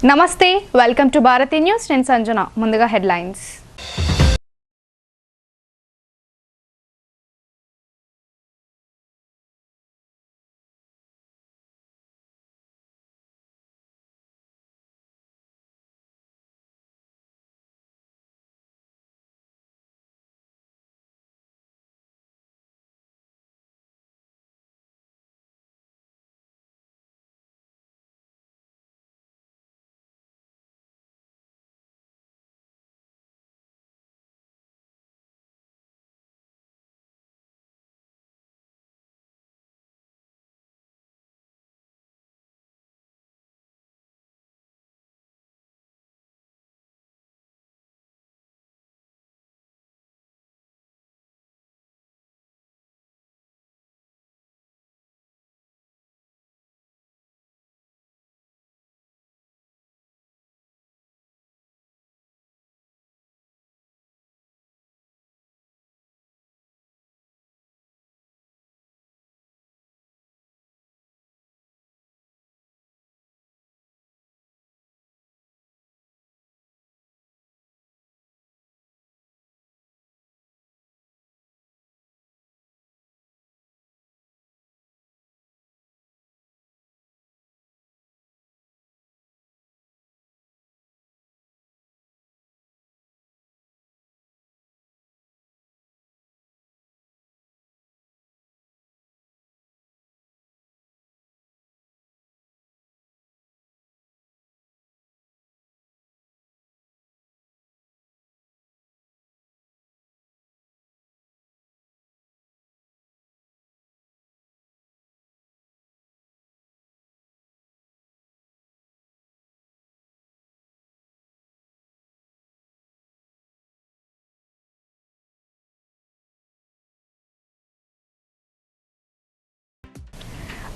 నమస్తే, welcome to Bharati news. నేను సంజన. ముందుగా హెడ్లైన్స్.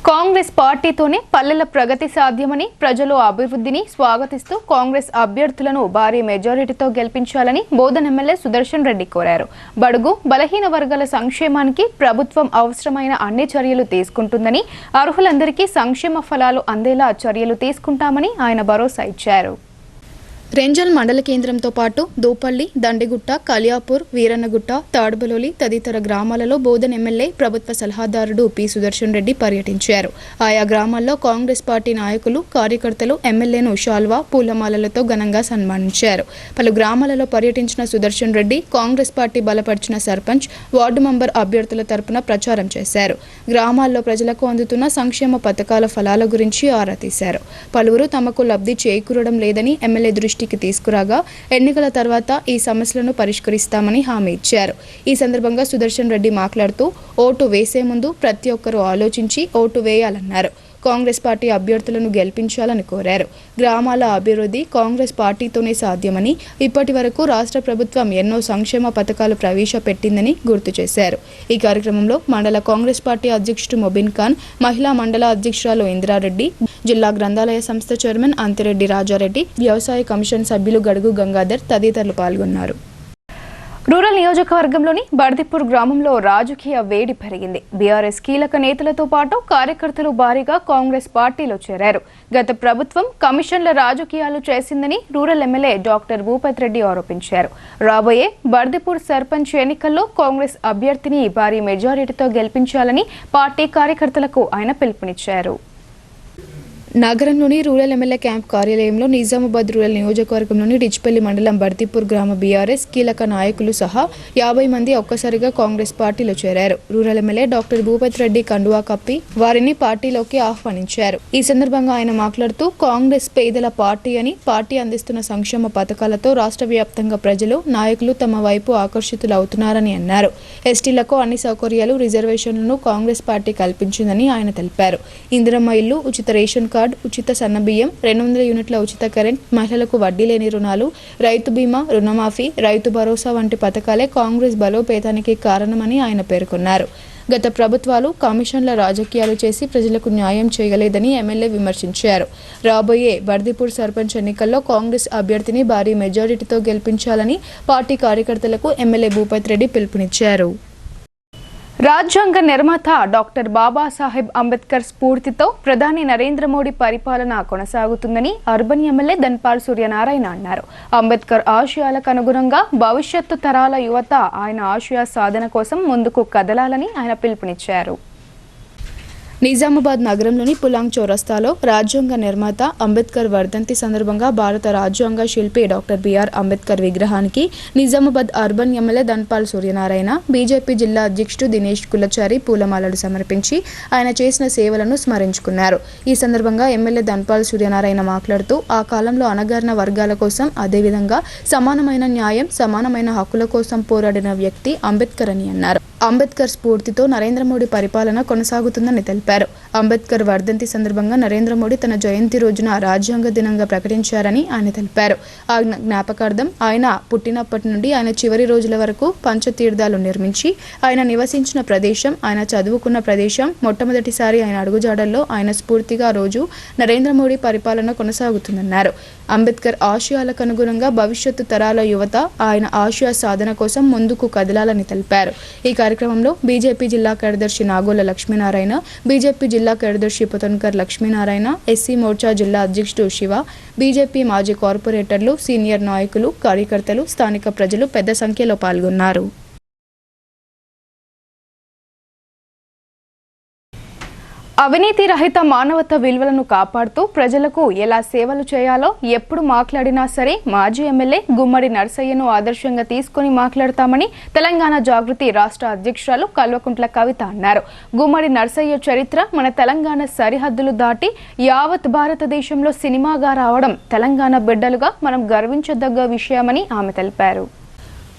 కాంగ్రెస్ పార్టీతోనే పల్లెల ప్రగతి సాధ్యమని, ప్రజలు అభివృద్ధిని స్వాగతిస్తూ కాంగ్రెస్ అభ్యర్థులను భారీ మెజారిటీతో గెలిపించాలని బోధన్ ఎమ్మెల్యే సుదర్శన్ రెడ్డి కోరారు. బడుగు బలహీన వర్గాల సంక్షేమానికి ప్రభుత్వం అవసరమైన అన్ని చర్యలు తీసుకుంటుందని, అర్హులందరికీ సంక్షేమ ఫలాలు అందేలా చర్యలు తీసుకుంటామని ఆయన భరోసా ఇచ్చారు. రెంజల్ మండల కేంద్రంతో పాటు దూపల్లి, దండిగుట్ట, కలియాపూర్, వీరన్నగుట్ట, తాడుబలోలి తదితర గ్రామాలలో బోధన్ ఎమ్మెల్యే ప్రభుత్వ సలహాదారుడు పి సుదర్శన్ రెడ్డి పర్యటించారు. ఆయా గ్రామాల్లో కాంగ్రెస్ పార్టీ నాయకులు, కార్యకర్తలు ఎమ్మెల్యేను శాల్వా, పూలమాలలతో ఘనంగా సన్మానించారు. పలు గ్రామాలలో పర్యటించిన సుదర్శన్ రెడ్డి కాంగ్రెస్ పార్టీ బలపరిచిన సర్పంచ్, వార్డు మెంబర్ అభ్యర్థుల తరపున ప్రచారం చేశారు. గ్రామాల్లో ప్రజలకు అందుతున్న సంక్షేమ పథకాల ఫలాల గురించి ఆరా తీశారు. పలువురు తమకు లబ్ధి చేకూరడం లేదని ఎమ్మెల్యే దృష్టికి తీసుకురాగా ఎన్నికల తర్వాత ఈ సమస్యలను పరిష్కరిస్తామని హామీ ఇచ్చారు. ఈ సందర్భంగా సుదర్శన్ రెడ్డి మాట్లాడుతూ ఓటు వేసే ముందు ప్రతి ఒక్కరూ ఆలోచించి ఓటు వేయాలన్నారు. కాంగ్రెస్ పార్టీ అభ్యర్థులను గెలిపించాలని కోరారు. గ్రామాల అభివృద్ధి కాంగ్రెస్ పార్టీతోనే సాధ్యమని, ఇప్పటి వరకు రాష్ట్ర ప్రభుత్వం ఎన్నో సంక్షేమ పథకాలు ప్రవేశపెట్టిందని గుర్తు చేశారు. ఈ కార్యక్రమంలో మండల కాంగ్రెస్ పార్టీ అధ్యక్షుడు మొబిన్ ఖాన్, మహిళా మండల అధ్యక్షురాలు ఇంద్రారెడ్డి, జిల్లా గ్రంథాలయ సంస్థ చైర్మన్ అంతిరెడ్డి రాజారెడ్డి, వ్యవసాయ కమిషన్ సభ్యులు గడుగు గంగాధర్ తదితరులు పాల్గొన్నారు. రూరల్ నియోజకవర్గంలోని బర్దిపూర్ గ్రామంలో రాజకీయ వేడి పెరిగింది. బీఆర్ఎస్ కీలక నేతలతో పాటు కార్యకర్తలు భారీగా కాంగ్రెస్ పార్టీలో చేరారు. గత ప్రభుత్వం కమిషన్ల రాజకీయాలు చేసిందని rural MLA doctor Bhupath Reddy ఆరోపించారు. రాబోయే బర్దిపూర్ సర్పంచ్ ఎన్నికల్లో కాంగ్రెస్ అభ్యర్థిని భారీ మెజారిటీతో గెలిపించాలని పార్టీ కార్యకర్తలకు ఆయన పిలుపునిచ్చారు. నగరంలోని రూరల్ ఎమ్మెల్యే క్యాంప్ కార్యాలయంలో నిజామాబాద్ రూరల్ నియోజకవర్గంలోని డిచ్పల్లి మండలం బర్దిపూర్ గ్రామ బీఆర్ఎస్ కీలక నాయకులు సహా 50 మంది ఒక్కసారిగా కాంగ్రెస్ పార్టీలో చేరారు. Rural MLA doctor Bhupath Reddy కండువా కప్పి వారిని పార్టీలోకి ఆహ్వానించారు. ఈ సందర్భంగా ఆయన మాట్లాడుతూ కాంగ్రెస్ పేదల పార్టీ అని, పార్టీ అందిస్తున్న సంక్షేమ పథకాలతో రాష్ట్ర వ్యాప్తంగా ప్రజలు, నాయకులు తమ వైపు ఆకర్షితులవుతున్నారని అన్నారు. ఎస్టీలకు అన్ని సౌకర్యాలు, రిజర్వేషన్లను కాంగ్రెస్ పార్టీ కల్పించిందని ఆయన తెలిపారు. ఇందిరమ్మ ఇల్లు, ఉచిత రేషన్ కార్డు, ఉచిత సన్నబియ్యం, 200 యూనిట్ల ఉచిత కరెంట్, మహిళలకు వడ్డీ లేని రుణాలు, రైతు బీమా, రుణమాఫీ, రైతు భరోసా వంటి పథకాలే కాంగ్రెస్ బలోపేతానికి కారణమని ఆయన పేర్కొన్నారు. గత ప్రభుత్వాలు కమిషన్ల రాజకీయాలు చేసి ప్రజలకు న్యాయం చేయలేదని ఎమ్మెల్యే విమర్శించారు. రాబోయే బర్దిపూర్ సర్పంచ్ ఎన్నికల్లో కాంగ్రెస్ అభ్యర్థిని భారీ మెజారిటీతో గెలిపించాలని పార్టీ కార్యకర్తలకు ఎమ్మెల్యే భూపత్ రెడ్డి పిలుపునిచ్చారు. రాజ్యాంగ నిర్మాత డాక్టర్ బాబాసాహెబ్ అంబేద్కర్ స్ఫూర్తితో ప్రధాని నరేంద్ర మోడీ పరిపాలన కొనసాగుతుందని అర్బన్ ఎమ్మెల్యే ధన్పాల్ సూర్యనారాయణ అన్నారు. అంబేద్కర్ ఆశయాలకు అనుగుణంగా భవిష్యత్తు తరాల యువత ఆయన ఆశయ సాధన కోసం ముందుకు కదలాలని ఆయన పిలుపునిచ్చారు. నిజామాబాద్ నగరంలోని పులాంగ్ చౌరస్తాలో రాజ్యాంగ నిర్మాత అంబేద్కర్ వర్ధంతి సందర్భంగా భారత రాజ్యాంగ శిల్పి డాక్టర్ బిఆర్ అంబేద్కర్ విగ్రహానికి Nizamabad urban MLA Dhanpal Suryanarayana, BJP జిల్లా అధ్యక్షుడు దినేష్ కులచారి పూలమాలలు సమర్పించి ఆయన చేసిన సేవలను స్మరించుకున్నారు. ఈ సందర్భంగా ఎమ్మెల్యే ధన్పాల్ సూర్యనారాయణ మాట్లాడుతూ ఆ కాలంలో అణగారిన వర్గాల కోసం, అదేవిధంగా సమానమైన న్యాయం, సమానమైన హక్కుల కోసం పోరాడిన వ్యక్తి అంబేద్కర్ అని అన్నారు. అంబేద్కర్ స్ఫూర్తితో నరేంద్ర మోడీ పరిపాలన కొనసాగుతుందని తెలిపారు. అంబేద్కర్ వర్ధంతి సందర్భంగా నరేంద్ర మోడీ తన జయంతి రోజున రాజ్యాంగ దినంగా ప్రకటించారని ఆయన తెలిపారు. ఆ జ్ఞాపకార్థం ఆయన పుట్టినప్పటి నుండి ఆయన చివరి రోజుల వరకు పంచతీర్థాలు నిర్మించి ఆయన నివసించిన ప్రదేశం, ఆయన చదువుకున్న ప్రదేశం, మొట్టమొదటిసారి ఆయన అడుగుజాడల్లో ఆయన స్ఫూర్తిగా రోజు నరేంద్ర మోడీ పరిపాలన కొనసాగుతుందన్నారు. అంబేద్కర్ ఆశయాలకు అనుగుణంగా భవిష్యత్తు తరాల యువత ఆయన ఆశయ సాధన కోసం ముందుకు కదలాలని తెలిపారు. ఈ కార్యక్రమంలో బీజేపీ జిల్లా కార్యదర్శి నాగోల లక్ష్మీనారాయణ, బీజేపీ జిల్లా కార్యదర్శి పుతన్కర్ లక్ష్మీనారాయణ, ఎస్సీ మోర్చా జిల్లా అధ్యక్షుడు శివ, బీజేపీ మాజీ కార్పొరేటర్లు, సీనియర్ నాయకులు, కార్యకర్తలు, స్థానిక ప్రజలు పెద్ద సంఖ్యలో పాల్గొన్నారు. అవినీతి రహిత మానవత విలువలను కాపాడుతూ ప్రజలకు ఎలా సేవలు చేయాలో ఎప్పుడు మాట్లాడినా సరే మాజీ ఎమ్మెల్యే గుమ్మడి నర్సయ్యను ఆదర్శంగా తీసుకుని మాట్లాడతామని తెలంగాణ జాగృతి రాష్ట్ర అధ్యక్షురాలు కల్వకుంట్ల కవిత అన్నారు. గుమ్మడి నర్సయ్య చరిత్ర మన తెలంగాణ సరిహద్దులు దాటి యావత్ భారతదేశంలో సినిమాగా రావడం తెలంగాణ బిడ్డలుగా మనం గర్వించదగ్గ విషయమని ఆమె తెలిపారు.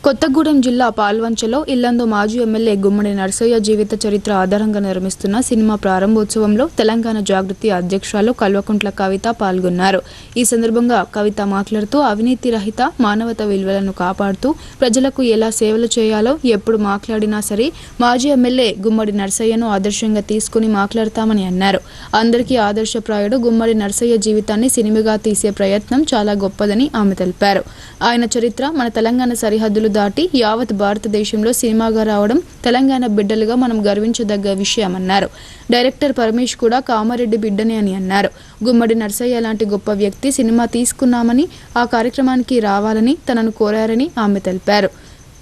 కొత్తగూడెం జిల్లా పాల్వంచలో ఇల్లందు మాజీ ఎమ్మెల్యే గుమ్మడి నర్సయ్య జీవిత చరిత్ర ఆధారంగా నిర్మిస్తున్న సినిమా ప్రారంభోత్సవంలో తెలంగాణ జాగృతి అధ్యక్షురాలు కల్వకుంట్ల కవిత పాల్గొన్నారు. ఈ సందర్భంగా కవిత మాట్లాడుతూ అవినీతి రహిత మానవత విలువలను కాపాడుతూ ప్రజలకు ఎలా సేవలు చేయాలో ఎప్పుడు మాట్లాడినా సరే మాజీ ఎమ్మెల్యే గుమ్మడి నర్సయ్యను ఆదర్శంగా తీసుకుని మాట్లాడతామని అన్నారు. అందరికీ ఆదర్శప్రాయుడు గుమ్మడి నర్సయ్య జీవితాన్ని సినిమాగా తీసే ప్రయత్నం చాలా గొప్పదని ఆమె తెలిపారు. ఆయన చరిత్ర మన తెలంగాణ సరిహద్దులు దాటి యావత్ భారతదేశంలో సినిమాగా రావడం తెలంగాణ బిడ్డలుగా మనం గర్వించదగ్గ విషయమన్నారు. డైరెక్టర్ పరమేష్ కూడా కామారెడ్డి బిడ్డనే అని అన్నారు. గుమ్మడి నర్సయ్య లాంటి గొప్ప వ్యక్తి సినిమా తీసుకున్నామని, ఆ కార్యక్రమానికి రావాలని తనను కోరారని ఆమె తెలిపారు.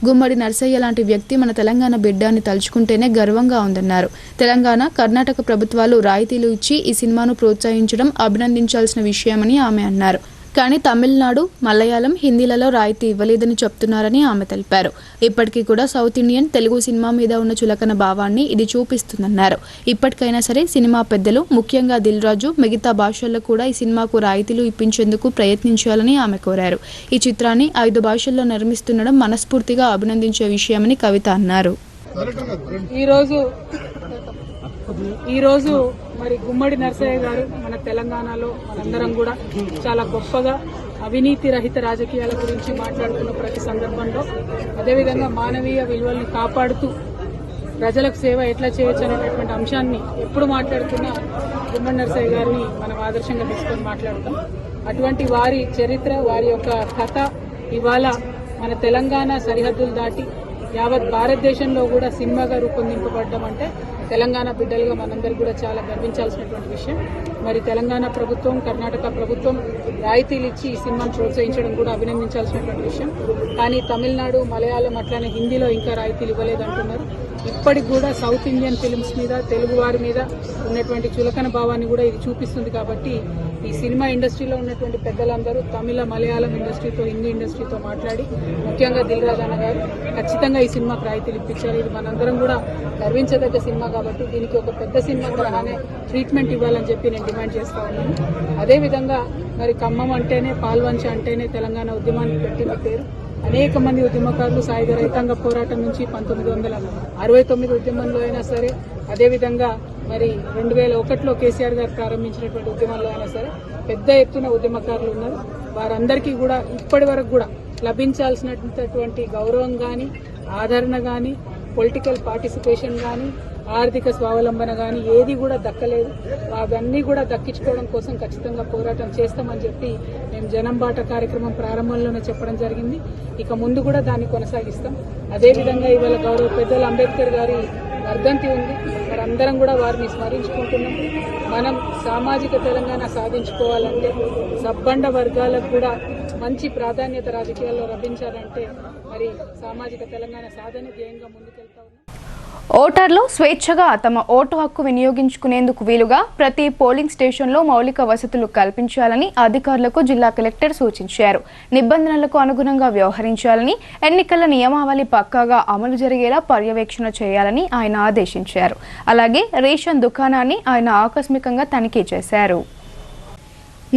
గుమ్మడి నర్సయ్య లాంటి వ్యక్తి మన తెలంగాణ బిడ్డ అని తలుచుకుంటేనే గర్వంగా ఉందన్నారు. తెలంగాణ, కర్ణాటక ప్రభుత్వాలు రాయితీలు ఇచ్చి ఈ సినిమాను ప్రోత్సహించడం అభినందించాల్సిన విషయమని ఆమె అన్నారు. కానీ తమిళనాడు, మలయాళం, హిందీలలో రాయితీ ఇవ్వలేదని చెప్తున్నారని ఆమె తెలిపారు. ఇప్పటికీ కూడా సౌత్ ఇండియన్, తెలుగు సినిమా మీద ఉన్న చులకన భావాన్ని ఇది చూపిస్తుందన్నారు. ఇప్పటికైనా సరే సినిమా పెద్దలు, ముఖ్యంగా దిల్ రాజు మిగతా భాషల్లో కూడా ఈ సినిమాకు రాయితీలు ఇప్పించేందుకు ప్రయత్నించాలని ఆమె కోరారు. ఈ చిత్రాన్ని 5 భాషల్లో నిర్మిస్తుండడం మనస్ఫూర్తిగా అభినందించే విషయమని కవిత అన్నారు. ఈరోజు మరి గుమ్మడి నర్సయ్య గారు మన తెలంగాణలో మనందరం కూడా చాలా గొప్పగా అవినీతి రహిత రాజకీయాల గురించి మాట్లాడుతున్న ప్రతి సందర్భంలో, అదేవిధంగా మానవీయ విలువలను కాపాడుతూ ప్రజలకు సేవ ఎట్లా చేయొచ్చు అనేటటువంటి అంశాన్ని ఎప్పుడు మాట్లాడుతున్నా గుమ్మడి నర్సయ్య గారిని మనం ఆదర్శంగా తీసుకొని మాట్లాడతాం. అటువంటి వారి చరిత్ర, వారి యొక్క కథ ఇవాళ మన తెలంగాణ సరిహద్దులు దాటి యావత్ భారతదేశంలో కూడా సినిమాగా రూపొందింపబడ్డం అంటే తెలంగాణ బిడ్డలుగా మనందరూ కూడా చాలా గర్వించాల్సినటువంటి విషయం. మరి తెలంగాణ ప్రభుత్వం, కర్ణాటక ప్రభుత్వం రాయితీలు ఇచ్చి ఈ సినిమాను ప్రోత్సహించడం కూడా అభినందించాల్సినటువంటి విషయం. కానీ తమిళనాడు, మలయాళం అట్లానే హిందీలో ఇంకా రాయితీలు ఇవ్వలేదంటున్నారు. ఇప్పటికి కూడా సౌత్ ఇండియన్ ఫిల్మ్స్ మీద, తెలుగు వారి మీద ఉన్నటువంటి చులకన భావాన్ని కూడా ఇది చూపిస్తుంది. కాబట్టి ఈ సినిమా ఇండస్ట్రీలో ఉన్నటువంటి పెద్దలందరూ తమిళ, మలయాళం ఇండస్ట్రీతో, హిందీ ఇండస్ట్రీతో మాట్లాడి, ముఖ్యంగా దిల్ రాజు అన్న గారు ఖచ్చితంగా ఈ సినిమాకు రాయితీలు ఇప్పించారు. ఇది మనందరం కూడా గర్వించదగ్గ సినిమా కాబట్టి దీనికి ఒక పెద్ద సినిమా తరహానే ట్రీట్మెంట్ ఇవ్వాలని చెప్పి నేను డిమాండ్ చేస్తా ఉన్నాను. అదేవిధంగా మరి ఖమ్మం అంటేనే, పాల్వంచ అంటేనే తెలంగాణ ఉద్యమానికి పెట్టిన పేరు. అనేక మంది ఉద్యమకారులు సాయుధ రైతాంగ పోరాటం నుంచి 1969 ఉద్యమంలో అయినా సరే, అదేవిధంగా మరి 2001లో కేసీఆర్ గారు ప్రారంభించినటువంటి ఉద్యమంలో అయినా సరే పెద్ద ఎత్తున ఉద్యమకారులు ఉన్నారు. వారందరికీ కూడా ఇప్పటి వరకు కూడా లభించాల్సినటువంటి గౌరవం కానీ, ఆదరణ కానీ, పొలిటికల్ పార్టిసిపేషన్ కానీ, ఆర్థిక స్వావలంబన కానీ ఏది కూడా దక్కలేదు. అవన్నీ కూడా దక్కించుకోవడం కోసం ఖచ్చితంగా పోరాటం చేస్తామని చెప్పి మేము జనం బాట కార్యక్రమం ప్రారంభంలోనే చెప్పడం జరిగింది. ఇక ముందు కూడా దాన్ని కొనసాగిస్తాం. అదేవిధంగా ఇవాళ గౌరవ పెద్దలు అంబేద్కర్ గారి వర్ధంతి ఉంది. మరి అందరం కూడా వారిని స్మరించుకుంటున్నాం. మనం సామాజిక తెలంగాణ సాధించుకోవాలంటే సబ్బండ వర్గాలకు కూడా మంచి ప్రాధాన్యత రాజకీయాల్లో లభించాలంటే మరి సామాజిక తెలంగాణ సాధన ధ్యేయంగా ముందుకెళ్తా ఉన్నాం. ఓటర్లు స్వేచ్ఛగా తమ ఓటు హక్కు వినియోగించుకునేందుకు వీలుగా ప్రతి పోలింగ్ స్టేషన్లో మౌలిక వసతులు కల్పించాలని అధికారులకు జిల్లా కలెక్టర్ సూచించారు. నిబంధనలకు అనుగుణంగా వ్యవహరించాలని, ఎన్నికల నియమావళి పక్కాగా అమలు జరిగేలా పర్యవేక్షణ చేయాలని ఆయన ఆదేశించారు. అలాగే రేషన్ దుకాణాన్ని ఆయన ఆకస్మికంగా తనిఖీ చేశారు.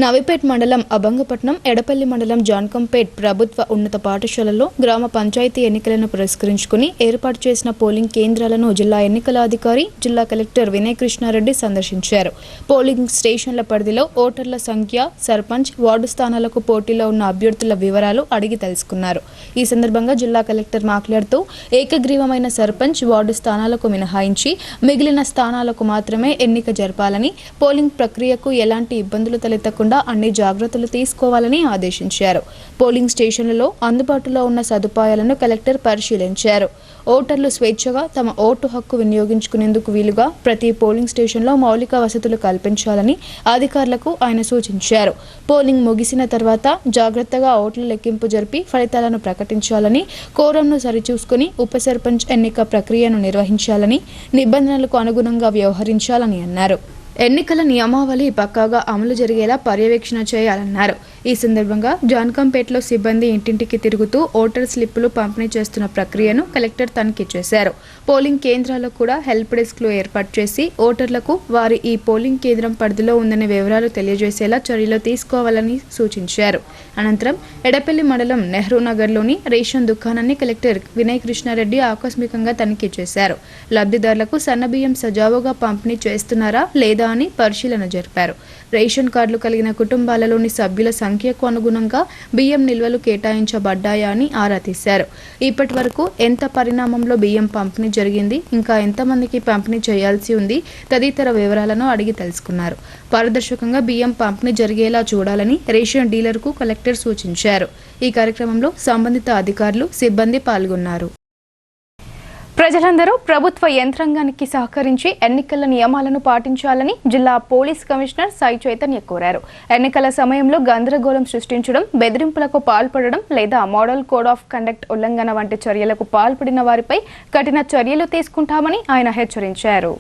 నవిపేట్ మండలం అభంగపట్నం, ఎడపల్లి మండలం జాన్కంపేట్ ప్రభుత్వ ఉన్నత పాఠశాలలో గ్రామ పంచాయతీ ఎన్నికలను పురస్కరించుకుని ఏర్పాటు చేసిన పోలింగ్ కేంద్రాలను జిల్లా ఎన్నికల అధికారి, జిల్లా కలెక్టర్ వినయ్ కృష్ణారెడ్డి సందర్శించారు. పోలింగ్ స్టేషన్ల పరిధిలో ఓటర్ల సంఖ్య, సర్పంచ్, వార్డు స్థానాలకు పోటీలో ఉన్న అభ్యర్థుల వివరాలు అడిగి తెలుసుకున్నారు. ఈ సందర్భంగా జిల్లా కలెక్టర్ మాట్లాడుతూ ఏకగ్రీవమైన సర్పంచ్, వార్డు స్థానాలకు మినహాయించి మిగిలిన స్థానాలకు మాత్రమే ఎన్నిక జరపాలని, పోలింగ్ ప్రక్రియకు ఎలాంటి ఇబ్బందులు తలెత్తకుండా అన్ని జాగ్రత్తలు తీసుకోవాలని ఆదేశించారు. పోలింగ్ స్టేషన్లలో అందుబాటులో ఉన్న సదుపాయాలను కలెక్టర్ పరిశీలించారు. ఓటర్లు స్వేచ్ఛగా తమ ఓటు హక్కు వినియోగించుకునేందుకు వీలుగా ప్రతి పోలింగ్ స్టేషన్లో మౌలిక వసతులు కల్పించాలని అధికారులకు ఆయన సూచించారు. పోలింగ్ ముగిసిన తర్వాత జాగ్రత్తగా ఓట్ల లెక్కింపు జరిపి ఫలితాలను ప్రకటించాలని, కోరంను సరిచూసుకుని ఉప సర్పంచ్ ఎన్నిక ప్రక్రియను నిర్వహించాలని, నిబంధనలకు అనుగుణంగా వ్యవహరించాలని అన్నారు. ఎన్నికల నియమావళి పక్కాగా అమలు జరిగేలా పర్యవేక్షణ చేయాలన్నారు. ఈ సందర్భంగా జాన్కంపేటలో సిబ్బంది ఇంటింటికి తిరుగుతూ ఓటర్ స్లిప్పులు పంపిణీ చేస్తున్న ప్రక్రియను కలెక్టర్ తనిఖీ చేశారు. పోలింగ్ కేంద్రాల్లో కూడా హెల్ప్ డెస్క్లు ఏర్పాటు చేసి ఓటర్లకు వారి ఈ పోలింగ్ కేంద్రం పరిధిలో ఉందనే వివరాలు తెలియజేసేలా చర్యలు తీసుకోవాలని సూచించారు. అనంతరం ఎడపల్లి మండలం నెహ్రూ నగర్లోని రేషన్ దుకాణాన్ని కలెక్టర్ వినయ్ కృష్ణారెడ్డి ఆకస్మికంగా తనిఖీ చేశారు. లబ్ధిదారులకు సన్నబియ్యం సజావుగా పంపిణీ చేస్తున్నారా లేదా అని పరిశీలన జరిపారు. రేషన్ కార్డులు కలిగిన కుటుంబాలలోని సభ్యుల సంఖ్యకు అనుగుణంగా బియ్యం నిల్వలు కేటాయించబడ్డాయా అని ఆరా తీశారు. ఇప్పటి వరకు ఎంత పరిణామంలో బియ్యం పంపిణీ జరిగింది, ఇంకా ఎంతమందికి పంపిణీ చేయాల్సి ఉంది తదితర వివరాలను అడిగి తెలుసుకున్నారు. పారదర్శకంగా బియ్యం పంపిణీ జరిగేలా చూడాలని రేషన్ డీలర్కు కలెక్టర్ సూచించారు. ఈ కార్యక్రమంలో సంబంధిత అధికారులు, సిబ్బంది పాల్గొన్నారు. ప్రజలందరూ ప్రభుత్వ యంత్రాంగానికి సహకరించి ఎన్నికల నియమాలను పాటించాలని జిల్లా పోలీస్ కమిషనర్ సాయి చైతన్య కోరారు. ఎన్నికల సమయంలో గందరగోళం సృష్టించడం, బెదిరింపులకు పాల్పడడం లేదా మోడల్ కోడ్ ఆఫ్ కండక్ట్ ఉల్లంఘన వంటి చర్యలకు పాల్పడిన వారిపై కఠిన చర్యలు తీసుకుంటామని ఆయన హెచ్చరించారు.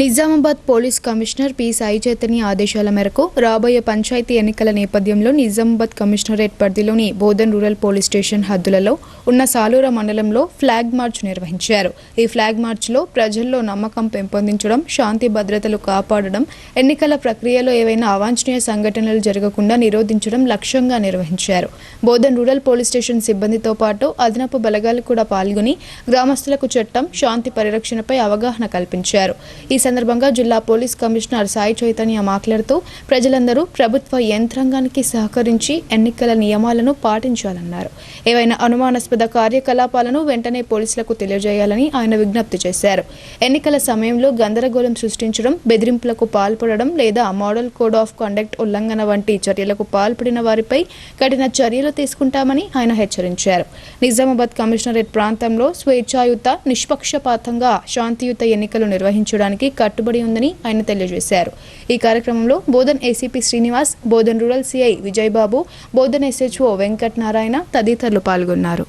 Nizamabad police commissioner P Sai Chaitanya ఆదేశాల మేరకు రాబోయే పంచాయతీ ఎన్నికల నేపథ్యంలో నిజామాబాద్ కమిషనరేట్ పరిధిలోని బోధన్ రూరల్ పోలీస్ స్టేషన్ హద్దులలో ఉన్న సాలూర మండలంలో ఫ్లాగ్ మార్చ్ నిర్వహించారు. ఈ ఫ్లాగ్ మార్చ్లో ప్రజల్లో నమ్మకం పెంపొందించడం, శాంతి భద్రతలు కాపాడడం, ఎన్నికల ప్రక్రియలో ఏవైనా అవాంఛనీయ సంఘటనలు జరగకుండా నిరోధించడం లక్ష్యంగా నిర్వహించారు. బోధన్ రూరల్ పోలీస్ స్టేషన్ సిబ్బందితో పాటు అదనపు బలగాలు కూడా పాల్గొని గ్రామస్తులకు చట్టం, శాంతి పరిరక్షణపై అవగాహన కల్పించారు. ఈ సందర్భంగా జిల్లా పోలీస్ కమిషనర్ సాయి చైతన్య మాట్లాడుతూ ప్రజలందరూ ప్రభుత్వ యంత్రాంగానికి సహకరించి ఎన్నికల నియమాలను పాటించాలన్నారు. ఏవైనా అనుమానాస్పద కార్యకలాపాలను వెంటనే పోలీసులకు తెలియజేయాలని ఆయన విజ్ఞప్తి చేశారు. ఎన్నికల సమయంలో గందరగోళం సృష్టించడం, బెదిరింపులకు పాల్పడడం లేదా మోడల్ కోడ్ ఆఫ్ కండక్ట్ ఉల్లంఘన వంటి చర్యలకు పాల్పడిన వారిపై కఠిన చర్యలు తీసుకుంటామని ఆయన హెచ్చరించారు. నిజామాబాద్ కమిషనరేట్ ప్రాంతంలో స్వేచ్ఛాయుత, నిష్పక్షపాతంగా శాంతియుత ఎన్నికలు నిర్వహించడానికి కట్టుబడి ఉందని ఆయన తెలియజేశారు. ఈ కార్యక్రమంలో Bodhan ACP Srinivas, Bodhan rural CI Vijaya Babu, Bodhan SHO Venkat Narayana తదితరులు పాల్గొన్నారు.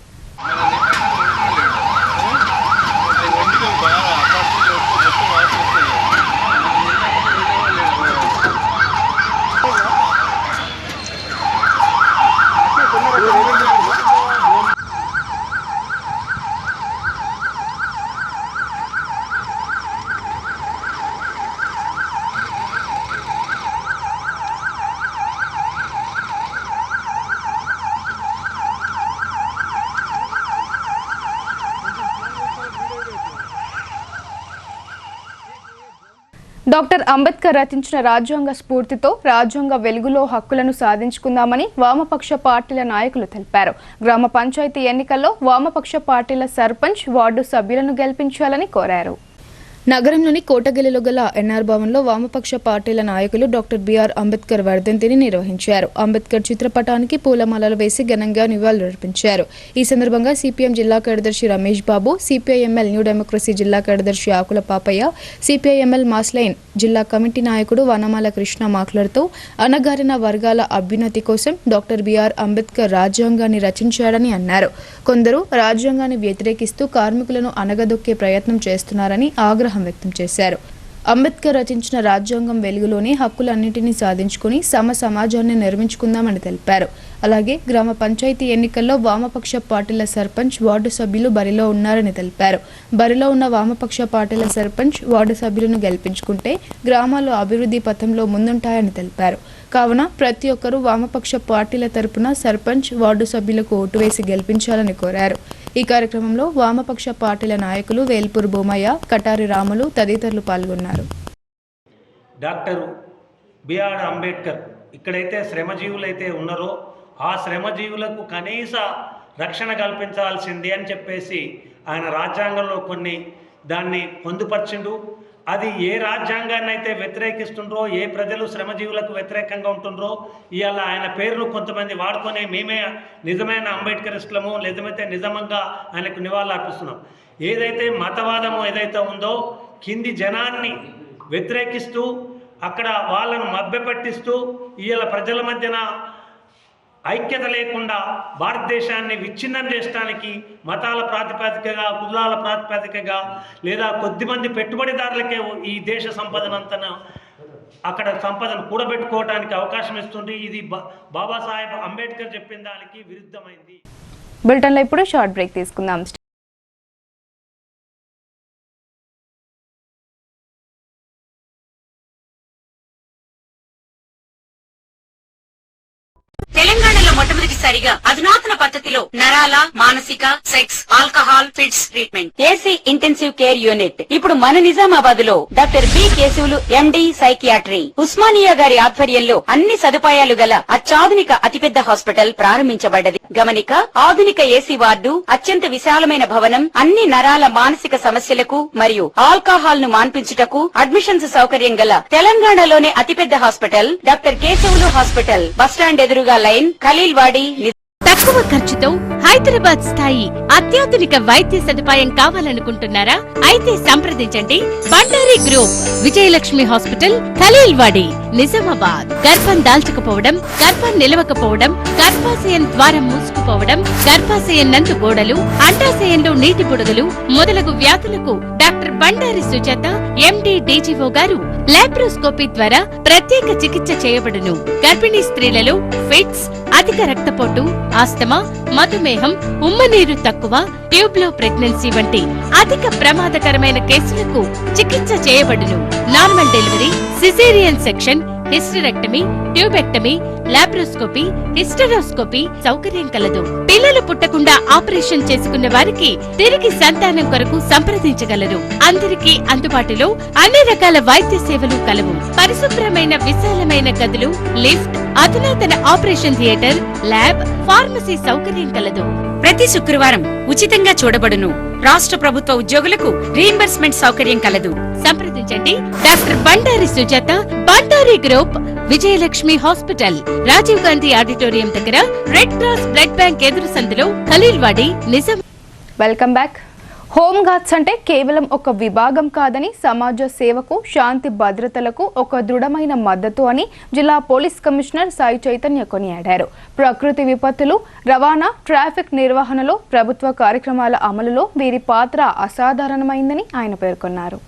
డాక్టర్ అంబేద్కర్ రచించిన రాజ్యాంగ స్ఫూర్తితో రాజ్యాంగ వెలుగులో హక్కులను సాధించుకుందామని వామపక్ష పార్టీల నాయకులు తెలిపారు. గ్రామ పంచాయతీ ఎన్నికల్లో వామపక్ష పార్టీల సర్పంచ్, వార్డు సభ్యులను గెలిపించాలని కోరారు. నగరంలోని కోటగిలిలో గల ఎన్ఆర్ భవన్లో వామపక్ష పార్టీల నాయకులు డాక్టర్ బిఆర్ అంబేద్కర్ వర్ధంతిని నిర్వహించారు. అంబేద్కర్ చిత్రపటానికి పూలమాలలు వేసి ఘనంగా నివాళులర్పించారు. ఈ సందర్భంగా సిపిఎం జిల్లా కార్యదర్శి Ramesh Babu, CPIML new democracy జిల్లా కార్యదర్శి ఆకుల పాపయ్య, సిపిఐఎంఎల్ మాస్లైన్ జిల్లా కమిటీ నాయకుడు వనమాల కృష్ణ మాట్లాడుతూ అణగారిన వర్గాల అభ్యున్నతి కోసం డాక్టర్ బిఆర్ అంబేద్కర్ రాజ్యాంగాన్ని రచించాడని అన్నారు. కొందరు రాజ్యాంగాన్ని వ్యతిరేకిస్తూ కార్మికులను అణగదొక్కే ప్రయత్నం చేస్తున్నారని ఆగ్రహం వ్యక్తం చేశారు. అంబేద్కర్ రచించిన రాజ్యాంగం వెలుగులోనే హక్కులన్నింటినీ సాధించుకుని సమాజాన్ని నిర్మించుకుందామని తెలిపారు. అలాగే గ్రామ పంచాయతీ ఎన్నికల్లో వామపక్ష పార్టీల సర్పంచ్, వార్డు సభ్యులు బరిలో ఉన్నారని తెలిపారు. బరిలో ఉన్న వామపక్ష పార్టీల సర్పంచ్, వార్డు సభ్యులను గెలిపించుకుంటే గ్రామాలు అభివృద్ధి పథంలో ముందుంటాయని తెలిపారు. కావున ప్రతి ఒక్కరూ వామపక్ష పార్టీల తరపున సర్పంచ్, వార్డు సభ్యులకు ఓటు వేసి గెలిపించాలని కోరారు. ఈ కార్యక్రమంలో వామపక్ష పార్టీల నాయకులు వేల్పూర్ బొమ్మయ్య, కటారి రాములు తదితరులు పాల్గొన్నారు. డాక్టర్ బిఆర్ అంబేద్కర్ ఇక్కడైతే శ్రమజీవులైతే ఉన్నారో ఆ శ్రమజీవులకు కనీస రక్షణ కల్పించాల్సింది అని చెప్పేసి ఆయన రాజ్యాంగంలో కొన్ని దాన్ని పొందుపరిచిండు. అది ఏ రాజ్యాంగాన్ని అయితే వ్యతిరేకిస్తుండ్రో, ఏ ప్రజలు శ్రమజీవులకు వ్యతిరేకంగా ఉంటుండ్రో ఇవాళ ఆయన పేరును కొంతమంది వాడుకొని మేమే నిజమైన అంబేద్కరిస్టులము, లేదమైతే నిజంగా ఆయనకు నివాళులు అర్పిస్తున్నాం. ఏదైతే మతవాదము ఏదైతే ఉందో కింది జనాన్ని వ్యతిరేకిస్తూ అక్కడ వాళ్ళను మభ్యపెట్టిస్తూ ఇవాళ ప్రజల మధ్యన ఐక్యత లేకుండా భారతదేశాన్ని విచ్ఛిన్నం చేయడానికి మతాల ప్రాతిపదికగా, కులాల ప్రాతిపదికగా లేదా కొద్దిమంది పెట్టుబడిదారులకే ఈ దేశ సంపదనంతను అక్కడ సంపదను కూడబెట్టుకోవడానికి అవకాశం ఇస్తుంది. ఇది బాబాసాహెబ్ అంబేద్కర్ చెప్పిన దానికి విరుద్ధమైంది. బులెటిన్లో ఇప్పుడు షార్ట్ బ్రేక్ తీసుకుందాం. తెలంగాణలో మొట్టమొదటిసారిగా అధునాతన పద్ధతిలో నరాల, మానసిక, sex, alcohol, fits treatment, AC intensive care unit ఇప్పుడు మన నిజామాబాద్ లో doctor B Keshavulu MD psychiatry, Osmania గారి ఆధ్వర్యంలో అన్ని సదుపాయాలు గల అత్యాధునిక అతిపెద్ద హాస్పిటల్ ప్రారంభించబడ్డది. గమనిక, ఆధునిక ఏసీ వార్డు, అత్యంత విశాలమైన భవనం, అన్ని నరాల మానసిక సమస్యలకు మరియు ఆల్కహాల్ ను మాన్పించుటకు అడ్మిషన్స్ సౌకర్యం గల తెలంగాణలోనే అతిపెద్ద hospital doctor Keshavulu hospital, bus stand ఎదురుగా లైన్, ఖలీల్వాడి. తక్కువ ఖర్చుతో హైదరాబాద్ స్థాయి అత్యాధునిక వైద్య సదుపాయం కావాలనుకుంటున్నారా? అయితే సంప్రదించండి బండారి గ్రూప్, విజయలక్ష్మి హాస్పిటల్, ఖలీల్వాడి, నిజామాబాద్. గర్భం దాల్చకపోవడం, గర్భం నిలవకపోవడం, గర్భాశయం ద్వారం మూసుకుపోవడం, గర్భాశయం నందు గోడలు, అండాశయంలో నీటి బుడగలు మొదలగు వ్యాధులకు డాక్టర్ బండారి సుజాత ఎండి డీజీఓ గారు లాప్రోస్కోపీ ద్వారా ప్రత్యేక చికిత్స చేయబడును. గర్భిణీ స్త్రీలలో ఫిట్స్, అధిక రక్తపోటు, ఆస్తమా, మధుమేహం, ఉమ్మనీరు తక్కువ, ట్యూబ్లో ప్రెగ్నెన్సీ వంటి అధిక ప్రమాదకరమైన కేసులకు చికిత్స చేయబడును. Normal delivery, caesarean section, hysterectomy, tubectomy, laparoscopy, hysteroscopy సౌకర్యం కలదు. పిల్లలు పుట్టకుండా ఆపరేషన్ చేసుకున్న వారికి తిరిగి సంతానం కొరకు సంప్రదించగలరు. అందరికీ అందుబాటులో అన్ని రకాల వైద్య సేవలు కలవు. పరిశుభ్రమైన విశాలమైన గదులు, లిఫ్ట్, అధునాతన ఆపరేషన్ థియేటర్, ల్యాబ్, ఫార్మసీ సౌకర్యం కలదు. ప్రతి శుక్రవారం ఉచితంగా చూడబడును. రాష్ట్ర ప్రభుత్వ ఉద్యోగులకు రీయింబర్స్మెంట్ సౌకర్యం కలదు. సంప్రదించండి doctor Bandari Sujatha, Bandari group, Vijayalakshmi hospital, Rajiv Gandhi auditorium దగ్గర, రెడ్ క్రాస్ బ్లడ్ బ్యాంక్ ఎదురు సందులో, Khaleelwadi, Nizam. Welcome back. Home guards అంటే కేవలం ఒక విభాగం కాదని, సమాజ సేవకు, శాంతి భద్రతలకు ఒక దృఢమైన మద్దతు అని జిల్లా పోలీస్ కమిషనర్ సాయి చైతన్య కొనియాడారు. ప్రకృతి విపత్తులు, రవాణా, ట్రాఫిక్ నిర్వహణలో, ప్రభుత్వ కార్యక్రమాల అమలులో వీరి పాత్ర అసాధారణమైందని ఆయన పేర్కొన్నారు.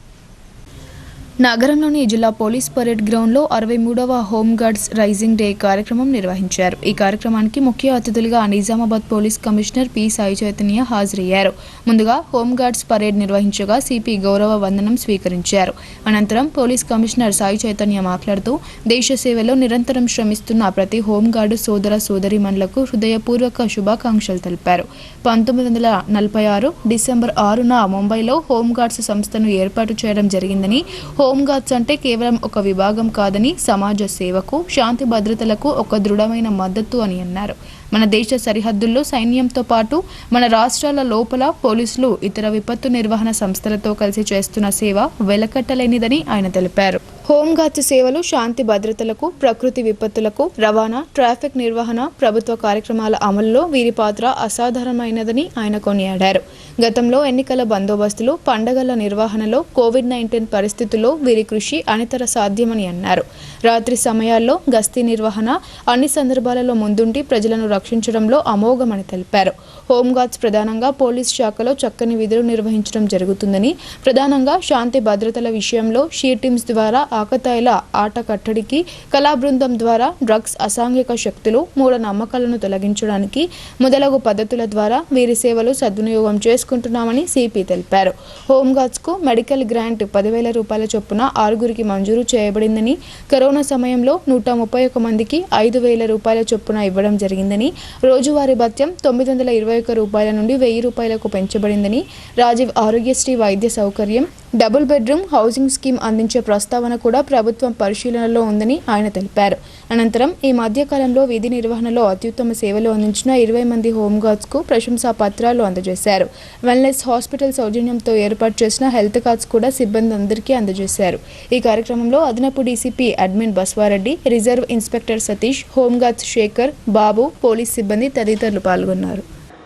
నగరంలోని జిల్లా పోలీస్ పరేడ్ గ్రౌండ్లో 63వ హోమ్ గార్డ్స్ రైజింగ్ డే కార్యక్రమం నిర్వహించారు. ఈ కార్యక్రమానికి ముఖ్య అతిథులుగా Nizamabad police commissioner P Sai Chaitanya హాజరయ్యారు. ముందుగా హోమ్ గార్డ్స్ పరేడ్ నిర్వహించగా సిపి గౌరవ వందనం స్వీకరించారు. అనంతరం పోలీస్ కమిషనర్ సాయి చైతన్య మాట్లాడుతూ దేశ సేవలో నిరంతరం శ్రమిస్తున్న ప్రతి హోం గార్డు సోదర సోదరీమణులకు హృదయపూర్వక శుభాకాంక్షలు తెలిపారు. 1946 డిసెంబర్ 6న ముంబైలో హోం గార్డ్స్ సంస్థను ఏర్పాటు చేయడం జరిగిందని, హోంగార్డ్స్ అంటే కేవలం ఒక విభాగం కాదని, సమాజ సేవకు, శాంతి భద్రతలకు ఒక దృఢమైన మద్దతు అని అన్నారు. మన దేశ సరిహద్దుల్లో సైన్యంతో పాటు మన రాష్ట్రాల లోపల పోలీసులు, ఇతర విపత్తు నిర్వహణ సంస్థలతో కలిసి చేస్తున్న సేవ వెలకట్టలేనిదని ఆయన తెలిపారు. హోంగార్డ్స్ సేవలు శాంతి భద్రతలకు, ప్రకృతి విపత్తులకు, రవాణా, ట్రాఫిక్ నిర్వహణ, ప్రభుత్వ కార్యక్రమాల అమలులో వీరి పాత్ర అసాధారణమైనదని ఆయన కొనియాడారు. గతంలో ఎన్నికల బందోబస్తులు, పండగల నిర్వహణలో, కోవిడ్-19 పరిస్థితుల్లో వీరి కృషి అనితర సాధ్యమని అన్నారు. రాత్రి సమయాల్లో గస్తీ నిర్వహణ అన్ని సందర్భాలలో ముందుండి ప్రజలను రక్షించడంలో అమోఘమని తెలిపారు. హోంగార్డ్స్ ప్రధానంగా పోలీస్ శాఖలో చక్కని విధులు నిర్వహించడం జరుగుతుందని, ప్రధానంగా శాంతి భద్రతల విషయంలో షీ టీమ్స్ ద్వారా ఆకతాయిల ఆట కట్టడికి, కళా బృందం ద్వారా డ్రగ్స్, అసాంఘిక శక్తులు, మూఢనమ్మకాలను తొలగించడానికి మొదలగు పద్ధతుల ద్వారా వీరి సేవలు సద్వినియోగం చేసుకుంటున్నామని సిపి తెలిపారు. హోంగార్డ్స్కు మెడికల్ గ్రాంట్ 10,000 రూపాయల చొప్పున 6గురికి మంజూరు చేయబడిందని, కరోనా సమయంలో 131 మందికి 5,000 రూపాయల చొప్పున ఇవ్వడం జరిగిందని, రోజువారీ భత్యం 921 రూపాయల నుండి 1,000 రూపాయలకు పెంచబడిందని, రాజీవ్ ఆరోగ్యశ్రీ వైద్య సౌకర్యం, డబుల్ బెడ్రూమ్ హౌసింగ్ స్కీమ్ అందించే ప్రస్తావన కూడా ప్రభుత్వం పరిశీలనలో ఉందని ఆయన తెలిపారు. అనంతరం ఈ మధ్యకాలంలో విధి నిర్వహణలో అత్యుత్తమ సేవలు అందించిన 20 మంది హోంగార్డ్స్కు ప్రశంసా పత్రాలు అందజేశారు. వెల్నెస్ హాస్పిటల్ సౌజన్యంతో ఏర్పాటు చేసిన హెల్త్ కార్డ్స్ కూడా సిబ్బంది అందరికీ అందజేశారు. ఈ కార్యక్రమంలో అదనపు DCP admin Baswareddy, reserve inspector Satish, home guards Shekar, Babu, police సిబ్బంది తదితరులు పాల్గొన్నారు.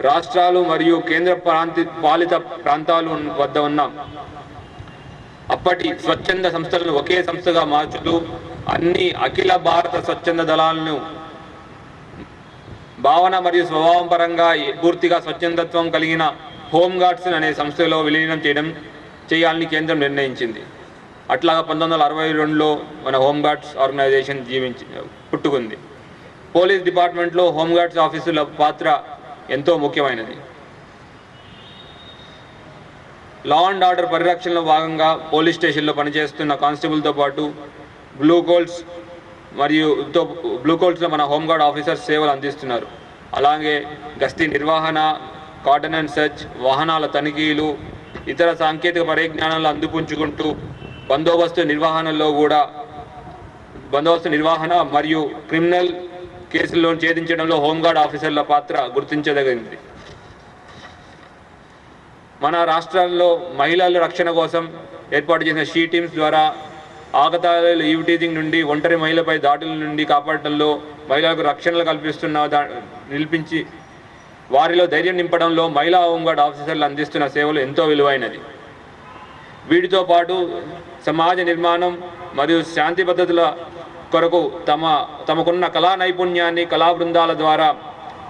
రాష్ట్రాలు మరియు కేంద్ర పాలిత ప్రాంతాలు వద్ద ఉన్న అప్పటి స్వచ్ఛంద సంస్థలను ఒకే సంస్థగా మార్చుతూ అన్ని అఖిల భారత స్వచ్ఛంద దళాలను భావన మరియు స్వభావం పరంగా పూర్తిగా స్వచ్ఛందత్వం కలిగిన హోంగార్డ్స్ అనే సంస్థలో విలీనం చేయాలని కేంద్రం నిర్ణయించింది. అట్లాగా 1962లో మన హోంగార్డ్స్ ఆర్గనైజేషన్ పుట్టుకుంది. పోలీస్ డిపార్ట్మెంట్లో హోంగార్డ్స్ ఆఫీసుల పాత్ర ఎంతో ముఖ్యమైనది. లా అండ్ ఆర్డర్ పరిరక్షణలో భాగంగా పోలీస్ స్టేషన్లో పనిచేస్తున్న కానిస్టేబుల్తో పాటు బ్లూ కోల్స్లో మన హోంగార్డ్ ఆఫీసర్స్ సేవలు అందిస్తున్నారు. అలాగే గస్తీ నిర్వహణ, కార్డన్ అండ్ సెర్చ్, వాహనాల తనిఖీలు, ఇతర సాంకేతిక పరిజ్ఞానాలు అందిపుంచుకుంటూ బందోబస్తు నిర్వహణ మరియు క్రిమినల్ కేసుల్లో ఛేదించడంలో హోంగార్డ్ ఆఫీసర్ల పాత్ర గుర్తించదగింది. మన రాష్ట్రాల్లో మహిళల రక్షణ కోసం ఏర్పాటు చేసిన షీ టీమ్స్ ద్వారా ఆకతాయిలు, ఈవ్ టీజింగ్ నుండి, ఒంటరి మహిళపై దాడుల నుండి కాపాడటంలో, మహిళలకు రక్షణలు నిలిపించి వారిలో ధైర్యం నింపడంలో మహిళా హోంగార్డ్ ఆఫీసర్లు అందిస్తున్న సేవలు ఎంతో విలువైనది. వీటితో పాటు సమాజ నిర్మాణం మరియు శాంతి భద్రతల కొరకు తమకున్న కళా నైపుణ్యాన్ని, కళా బృందాల ద్వారా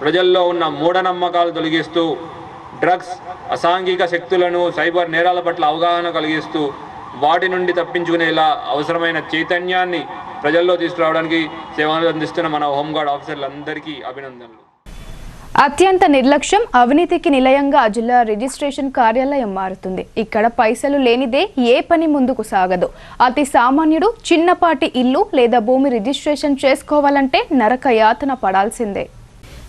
ప్రజల్లో ఉన్న మూఢనమ్మకాలు తొలగిస్తూ, డ్రగ్స్, అసాంఘిక శక్తులను, సైబర్ నేరాల పట్ల అవగాహన కలిగిస్తూ వాటి నుండి తప్పించుకునేలా అవసరమైన చైతన్యాన్ని ప్రజల్లో తీసుకురావడానికి సేవలు అందిస్తున్న మన హోంగార్డ్ ఆఫీసర్లందరికీ అభినందనలు. అత్యంత నిర్లక్ష్యం, అవినీతికి నిలయంగా జిల్లా రిజిస్ట్రేషన్ కార్యాలయం మారుతుంది. ఇక్కడ పైసలు లేనిదే ఏ పని ముందుకు సాగదు. అతి సామాన్యుడు చిన్నపాటి ఇల్లు లేదా భూమి రిజిస్ట్రేషన్ చేసుకోవాలంటే నరక యాతన పడాల్సిందే.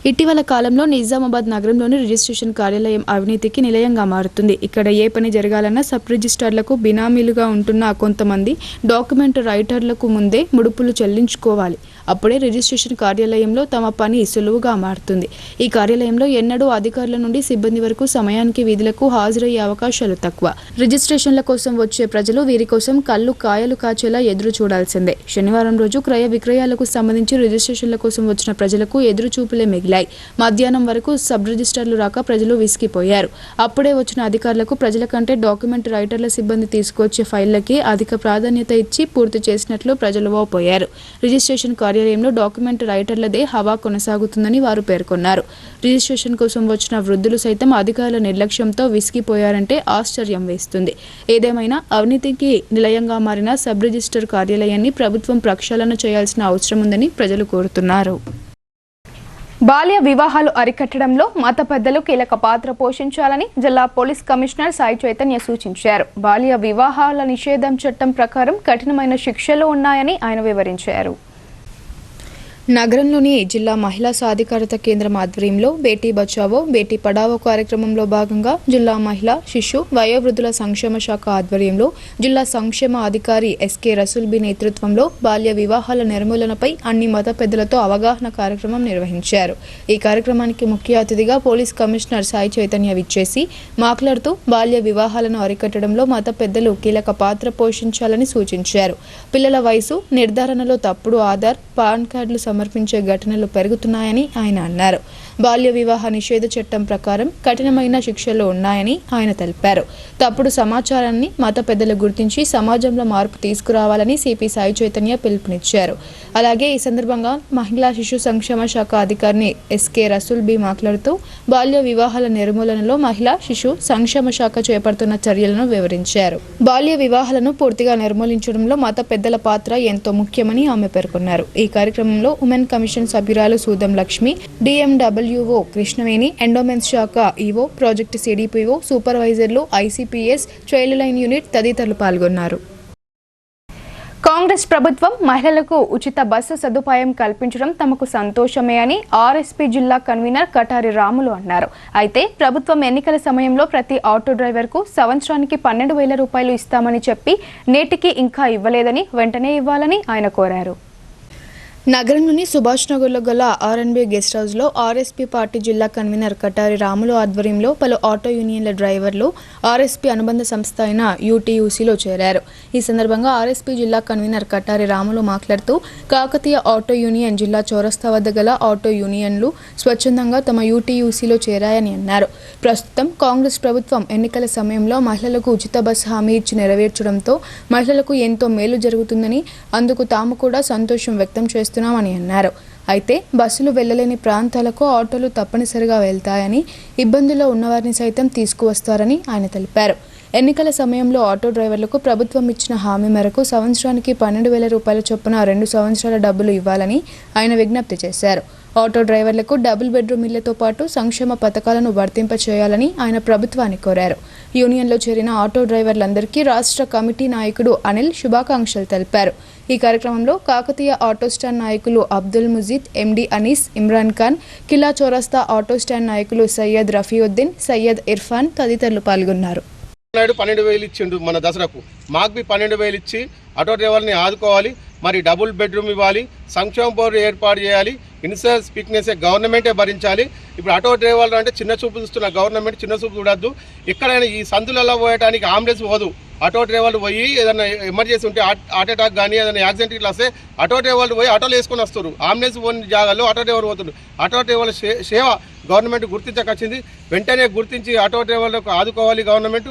ఇటీవల కాలంలో నిజామాబాద్ నగరంలోని రిజిస్ట్రేషన్ కార్యాలయం అవినీతికి నిలయంగా మారుతుంది. ఇక్కడ ఏ పని జరగాలన్నా సబ్ రిజిస్ట్రార్లకు బినామీలుగా ఉంటున్న కొంతమంది డాక్యుమెంట్ రైటర్లకు ముందే ముడుపులు చెల్లించుకోవాలి. అప్పుడే రిజిస్ట్రేషన్ కార్యాలయంలో తమ పని సులువుగా మారుతుంది. ఈ కార్యాలయంలో ఎన్నడూ అధికారుల నుండి సిబ్బంది వరకు సమయానికి విధులకు హాజరయ్యే అవకాశాలు తక్కువ. రిజిస్ట్రేషన్ల కోసం వచ్చే ప్రజలు వీరి కోసం కళ్ళు కాయలు కాచేలా ఎదురు చూడాల్సిందే. శనివారం రోజు క్రయ విక్రయాలకు సంబంధించి రిజిస్ట్రేషన్ల కోసం వచ్చిన ప్రజలకు ఎదురు చూపులే మిగిలాయి. మధ్యాహ్నం వరకు సబ్ రిజిస్ట్రార్లు రాక ప్రజలు విసిగిపోయారు. అప్పుడే వచ్చిన అధికారులకు ప్రజల కంటే డాక్యుమెంట్ రైటర్ల సిబ్బంది తీసుకొచ్చే ఫైళ్లకి అధిక ప్రాధాన్యత ఇచ్చి పూర్తి చేసినట్లు ప్రజలు ఓపోయారు. రిజిస్ట్రేషన్ కార్యాలయంలో డాక్యుమెంట్ రైటర్లదే హవా కొనసాగుతుందని వారు పేర్కొన్నారు. రిజిస్ట్రేషన్ కోసం వచ్చిన వృద్ధులు సైతం అధికారుల నిర్లక్ష్యంతో విసిగిపోయారంటే ఆశ్చర్యం వేస్తుంది. ఏదేమైనా అవినీతికి నిలయంగా మారిన సబ్ రిజిస్టర్ కార్యాలయాన్ని ప్రభుత్వం ప్రక్షాళన చేయాల్సిన అవసరం ఉందని ప్రజలు కోరుతున్నారు. బాల్య వివాహాలు అరికట్టడంలో మత పెద్దలు కీలక పాత్ర పోషించాలని జిల్లా పోలీస్ కమిషనర్ సాయి చైతన్య సూచించారు. బాల్య వివాహాల నిషేధం చట్టం ప్రకారం కఠినమైన శిక్షలు ఉన్నాయని ఆయన వివరించారు. నగరంలోని జిల్లా మహిళా సాధికారత కేంద్రం ఆధ్వర్యంలో బేటీ బచావో బేటీ పడావో కార్యక్రమంలో భాగంగా జిల్లా మహిళా శిశు వయోవృద్ధుల సంక్షేమ శాఖ ఆధ్వర్యంలో జిల్లా సంక్షేమ అధికారి ఎస్కే రసూల్ బి నేతృత్వంలో బాల్య వివాహాల నిర్మూలనపై అన్ని మత పెద్దలతో అవగాహన కార్యక్రమం నిర్వహించారు. ఈ కార్యక్రమానికి ముఖ్య అతిథిగా పోలీస్ కమిషనర్ సాయి చైతన్య విచ్చేసి మాట్లాడుతూ బాల్య వివాహాలను అరికట్టడంలో మత పెద్దలు కీలక పాత్ర పోషించాలని సూచించారు. పిల్లల వయసు నిర్ధారణలో తప్పుడు ఆధార్, పాన్ కార్డులు సమర్పించే ఘటనలు పెరుగుతున్నాయని ఆయన అన్నారు. బాల్య వివాహ నిషేధ చట్టం ప్రకారం కఠినమైన శిక్షలు ఉన్నాయని ఆయన తెలిపారు. తప్పుడు సమాచారాన్ని మత పెద్దలు గుర్తించి సమాజంలో మార్పు తీసుకురావాలని సిపి సాయి చైతన్య పిలుపునిచ్చారు. అలాగే ఈ సందర్భంగా మహిళా శిశు సంక్షేమ శాఖ అధికారిని ఎస్కే రసూల్ బి మాట్లాడుతూ బాల్య వివాహాల నిర్మూలనలో మహిళా శిశు సంక్షేమ శాఖ చేపడుతున్న చర్యలను వివరించారు. బాల్య వివాహాలను పూర్తిగా నిర్మూలించడంలో మత పెద్దల పాత్ర ఎంతో ముఖ్యమని ఆమె పేర్కొన్నారు. ఈ కార్యక్రమంలో ఉమెన్ కమిషన్ సభ్యురాలు సూదం లక్ష్మి, డిఎండబ్ల్యూఓ కృష్ణవేణి, ఎండోమెంట్స్ శాఖ ఈవో, ప్రాజెక్టు సిడిపిఓ, సూపర్వైజర్లు, ఐసిపిఎస్, చైల్డ్ లైన్ యూనిట్ తదితరులు పాల్గొన్నారు. కాంగ్రెస్ ప్రభుత్వం మహిళలకు ఉచిత బస్సు సదుపాయం కల్పించడం తమకు సంతోషమే అని ఆర్ఎస్పీ జిల్లా కన్వీనర్ కటారి రాములు అన్నారు. అయితే ప్రభుత్వం ఎన్నికల సమయంలో ప్రతి ఆటో డ్రైవర్కు సంవత్సరానికి 12,000 రూపాయలు ఇస్తామని చెప్పి నేటికి ఇంకా ఇవ్వలేదని, వెంటనే ఇవ్వాలని ఆయన కోరారు. నగరంలోని సుభాష్ నగర్లో గల ఆర్ఎన్బి గెస్ట్ హౌస్లో ఆర్ఎస్పీ పార్టీ జిల్లా కన్వీనర్ కటారి రాములు ఆధ్వర్యంలో పలు ఆటో యూనియన్ల డ్రైవర్లు ఆర్ఎస్పీ అనుబంధ సంస్థ అయిన యూటీయూసీలో చేరారు. ఈ సందర్భంగా ఆర్ఎస్పీ జిల్లా కన్వీనర్ కటారి రాములు మాట్లాడుతూ కాకతీయ ఆటో యూనియన్ జిల్లా చౌరస్తా వద్ద గల ఆటో యూనియన్లు స్వచ్ఛందంగా తమ యూటీయూసీలో చేరాయని అన్నారు. ప్రస్తుతం కాంగ్రెస్ ప్రభుత్వం ఎన్నికల సమయంలో మహిళలకు ఉచిత బస్సు హామీ ఇచ్చి నెరవేర్చడంతో మహిళలకు ఎంతో మేలు జరుగుతుందని, అందుకు తాము కూడా సంతోషం వ్యక్తం చేస్తున్నారు అని అన్నారు. అయితే బస్సులు వెళ్లలేని ప్రాంతాలకు ఆటోలు తప్పనిసరిగా వెళ్తాయని, ఇబ్బందుల్లో ఉన్నవారిని సైతం తీసుకువస్తారని ఆయన తెలిపారు. ఎన్నికల సమయంలో ఆటో డ్రైవర్లకు ప్రభుత్వం ఇచ్చిన హామీ మేరకు సంవత్సరానికి 12,000 రూపాయల చొప్పున 2 సంవత్సరాల డబ్బులు ఇవ్వాలని ఆయన విజ్ఞప్తి చేశారు. ఆటో డ్రైవర్లకు డబుల్ బెడ్రూమ్ ఇళ్లతో పాటు సంక్షేమ పథకాలను వర్తింపచేయాలని ఆయన ప్రభుత్వాన్ని కోరారు. యూనియన్లో చేరిన ఆటో డ్రైవర్లందరికీ రాష్ట్ర కమిటీ నాయకుడు అనిల్ శుభాకాంక్షలు తెలిపారు. ఈ కార్యక్రమంలో కాకతీయ ఆటో స్టాండ్ నాయకులు అబ్దుల్ ముజీద్, ఎండి అనీస్, ఇమ్రాన్ ఖాన్, కిలా చౌరస్తా ఆటో స్టాండ్ నాయకులు సయ్యద్ రఫీయుద్దీన్, సయ్యద్ ఇర్ఫాన్ తదితరులు పాల్గొన్నారు. 12,000 ఇచ్చిండు మన దసరాకు, మాకు 12,000 ఇచ్చి ఆటో డ్రైవర్ని ఆదుకోవాలి. మరి డబుల్ బెడ్రూమ్ ఇవ్వాలి, సంక్షేమ బోర్డు ఏర్పాటు చేయాలి, ఇన్సూరెన్స్ ఫిట్నెస్ గవర్నమెంటే భరించాలి. ఇప్పుడు ఆటో డ్రైవర్లు అంటే చిన్న చూపు చూస్తున్న గవర్నమెంట్ చిన్న చూపు చూడద్దు. ఎక్కడైనా ఈ సందులలో పోయడానికి అంబులెన్స్ పోదు. ఆటో డ్రైవర్లు పోయి ఏదైనా ఎమర్జెన్సీ ఉంటే హార్ట్ అటాక్ కానీ ఏదైనా యాక్సిడెంట్ ఇట్లా వస్తే ఆటో డ్రైవర్లు పోయి ఆటోలు వేసుకొని వస్తారు. అంబులెన్స్ పోని జాగాల్లో ఆటో డ్రైవర్ పోతున్నారు. ఆటో డ్రైవర్ల సేవ గవర్నమెంట్ గుర్తించకొచ్చింది. వెంటనే గుర్తించి ఆటో డ్రైవర్లకు ఆదుకోవాలి గవర్నమెంట్.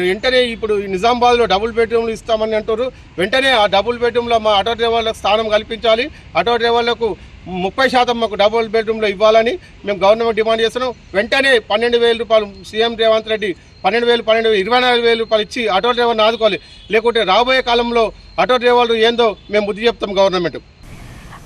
వెంటనే ఇప్పుడు నిజామాబాద్లో డబుల్ బెడ్రూమ్లు ఇస్తామని అంటారు. వెంటనే ఆ డబుల్ బెడ్రూమ్లో మా ఆటో డ్రైవర్లకు స్థానం కల్పించాలి. ఆటో డ్రైవర్లకు 30% మాకు డబుల్ బెడ్రూమ్లో ఇవ్వాలని మేము గవర్నమెంట్ డిమాండ్ చేస్తున్నాం. వెంటనే 12,000 రూపాయలు సీఎం రేవంత్ రెడ్డి 12,000 24,000 రూపాయలు ఇచ్చి ఆటో డ్రైవర్ని ఆదుకోవాలి. లేకుంటే రాబోయే కాలంలో ఆటో డ్రైవర్లు ఏందో మేము బుద్ధి చెప్తాం గవర్నమెంట్.